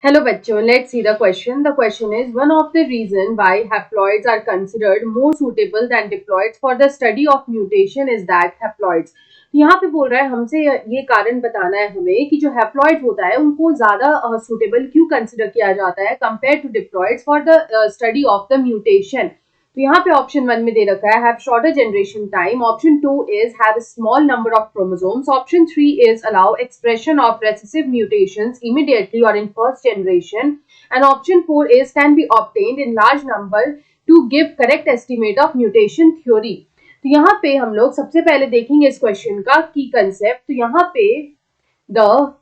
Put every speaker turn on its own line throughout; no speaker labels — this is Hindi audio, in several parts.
Hello बच्चों, let's see the question. The question is one of the reason why haploids are considered more suitable than diploids for the study of mutation is that haploids. यहाँ पे बोल रहा है हमसे ये कारण बताना है हमें कि जो हैप्लॉइड होता है उनको ज्यादा सुटेबल क्यों कंसिडर किया जाता है compare to diploids for the study of the mutation. तो यहाँ पे ऑप्शन 1 में दे रखा है have shorter generation time, option 2 is have small number of chromosomes, option 3 is allow expression of recessive mutations immediately और in first generation, and option 4 is can be obtained in large number to give correct estimate of mutation theory. तो यहाँ पे हम लोग सबसे पहले देखेंगे इस क्वेश्चन का की कंसेप्ट. तो यहाँ पे the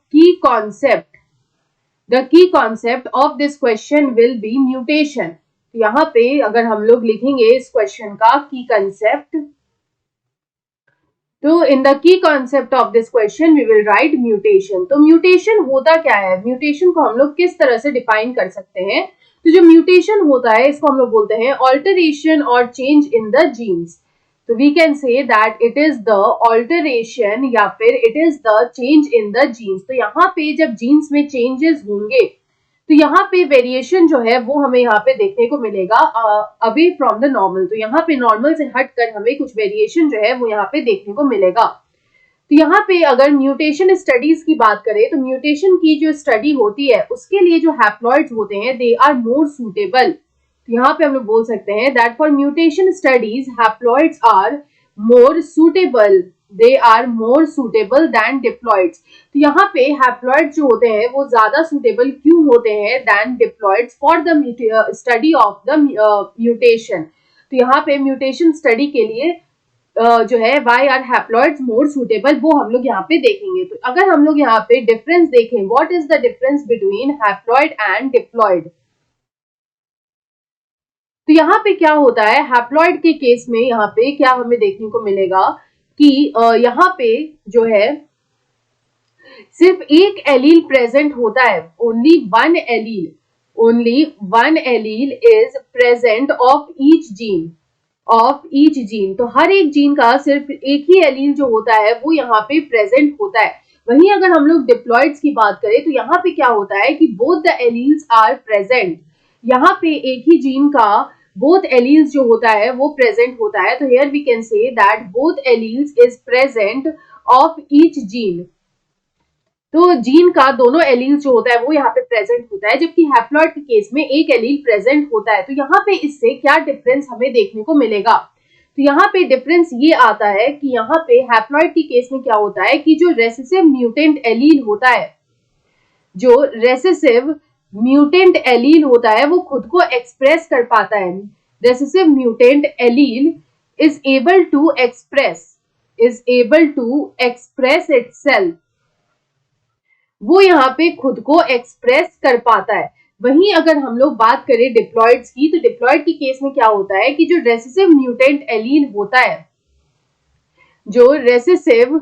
key concept of this question will be mutation. यहाँ पे अगर हम लोग लिखेंगे इस क्वेश्चन का की कंसेप्ट, तो in the key concept of this question we will write mutation. तो म्यूटेशन होता क्या है, म्यूटेशन को हम लोग किस तरह से डिफाइन कर सकते हैं. तो जो म्यूटेशन होता है इसको हम लोग बोलते हैं ऑल्टरेशन और चेंज इन द जीन्स. तो we can say that it is the alteration या फिर it is the change in the genes. तो यहाँ पे जब जीन्स में चेंजेस होंगे तो यहाँ पे वेरिएशन जो है वो हमें यहाँ पे देखने को मिलेगा अवे फ्रॉम द नॉर्मल. तो यहाँ पे नॉर्मल से हटकर हमें कुछ वेरिएशन जो है वो यहाँ पे देखने को मिलेगा. तो यहाँ पे अगर म्यूटेशन स्टडीज की बात करें तो म्यूटेशन की जो स्टडी होती है उसके लिए जो हैप्लॉइड्स होते हैं दे आर मोर सूटेबल. तो यहाँ पे हम लोग बोल सकते हैं that for mutation studies haploids are more suitable, they are more suitable than diploids. तो यहाँ पे हैप्लॉइड्स जो होते हैं वो ज्यादा सूटेबल क्यों होते हैं than diploids for the study of the mutation. तो यहाँ पे म्यूटेशन स्टडी के लिए जो है why are haploids more suitable वो हम लोग यहाँ पे देखेंगे. तो अगर हम लोग यहाँ पे डिफरेंस देखें, what is the difference between haploid and diploid. तो यहाँ पे क्या होता है हैप्लॉइड के केस में यहाँ पे क्या हमें देखने को मिलेगा कि यहाँ पे जो है सिर्फ एक एलील प्रेजेंट होता है, only one allele is present of each gene. तो हर एक जीन का सिर्फ एक ही एलील जो होता है वो यहाँ पे प्रेजेंट होता है. वहीं अगर हम लोग डिप्लॉइड्स की बात करें तो यहाँ पे क्या होता है कि both the alleles are present. यहाँ पे एक ही जीन का बोथ एलील्स जो होता है वो प्रेजेंट होता है. तो here we can say that both alleles is present of each gene. तो जीन का दोनों एलील्स जो होता है वो यहाँ पे प्रेजेंट होता है, जबकि हैप्लॉइड के केस में एक एलील प्रेजेंट होता है. तो यहाँ पे इससे क्या डिफरेंस हमें देखने को मिलेगा. तो यहाँ पे डिफरेंस ये आता है कि यहाँ पे हैप्लॉइड के केस में क्या होता है कि जो रेसेसिव म्यूटेंट एलील होता है, जो रेसेसिव म्यूटेंट एलील होता है वो खुद को एक्सप्रेस कर पाता है. Recessive mutant allele is able to express itself, वो यहाँ पे खुद को एक्सप्रेस कर पाता है. वहीं अगर हम लोग बात करें डिप्लॉइड्स की, तो डिप्लॉइड के केस में क्या होता है कि जो रेसेसिव म्यूटेंट एलील होता है, जो रेसेसिव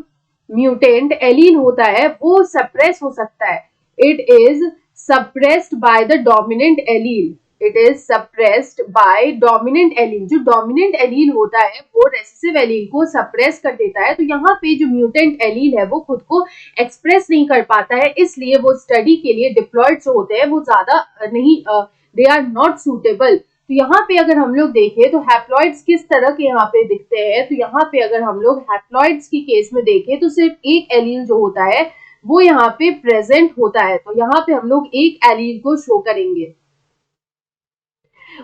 म्यूटेंट एलील होता है वो सप्रेस हो सकता है. It is suppressed by the dominant allele. It is suppressed by dominant allele. जो dominant allele होता है वो recessive allele को suppress कर देता है. तो यहाँ पे जो mutant allele है वो खुद को express नहीं कर पाता है, इसलिए वो study के लिए diploids जो होते हैं वो ज्यादा नहीं, they are not suitable. तो यहाँ पे अगर हम लोग देखें तो हैप्लॉइड्स किस तरह के यहाँ पे दिखते हैं. तो यहाँ पे अगर हम लोग हैप्लॉइड्स की केस में देखें तो सिर्फ एक एलील जो होता है वो यहाँ पे प्रेजेंट होता है. तो यहाँ पे हम लोग एक एलील को शो करेंगे.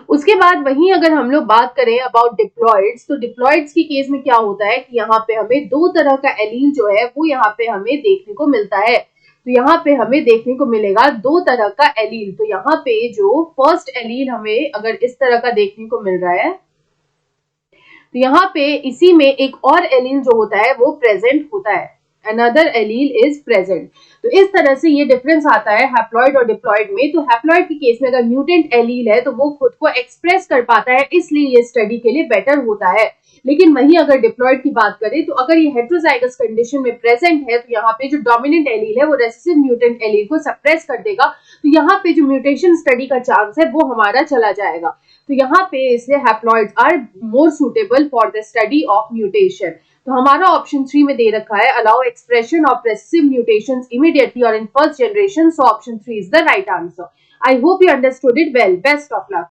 उसके बाद वहीं अगर हम लोग बात करें अबाउट डिप्लॉइड्स, तो डिप्लॉइड्स की केस में क्या होता है कि यहाँ पे हमें दो तरह का एलील जो है वो यहाँ पे हमें देखने को मिलता है. तो यहाँ पे हमें देखने को मिलेगा दो तरह का एलील. तो यहाँ पे जो फर्स्ट एलील हमें अगर इस तरह का देखने को मिल रहा है, तो यहाँ पे इसी में एक और एलील जो होता है वो प्रेजेंट होता है, another allele is present. तो इस तरह से ये डिफरेंस आता है हैप्लॉइड और डिप्लॉइड में. तो हैप्लॉइड के केस में अगर म्यूटेंट एलील है तो वो खुद को एक्सप्रेस कर पाता है, इसलिए ये स्टडी के लिए बेटर होता है. लेकिन वहीं अगर डिप्लॉइड की बात करें तो अगर ये हेट्रोजाइगस कंडीशन में प्रेजेंट है तो यहाँ पे जो डोमिनेंट एलील है वो रेसेसिव म्यूटेंट एलील को सप्रेस कर देगा. तो यहाँ पे जो म्यूटेशन स्टडी का चांस है वो हमारा चला जाएगा. तो यहाँ पे इसलिए haploids are more suitable for the study of mutation. तो हमारा ऑप्शन 3 में दे रखा है allow expression of recessive mutations immediately और in first generation, so option 3 is the right answer. I hope you understood it well. Best of luck.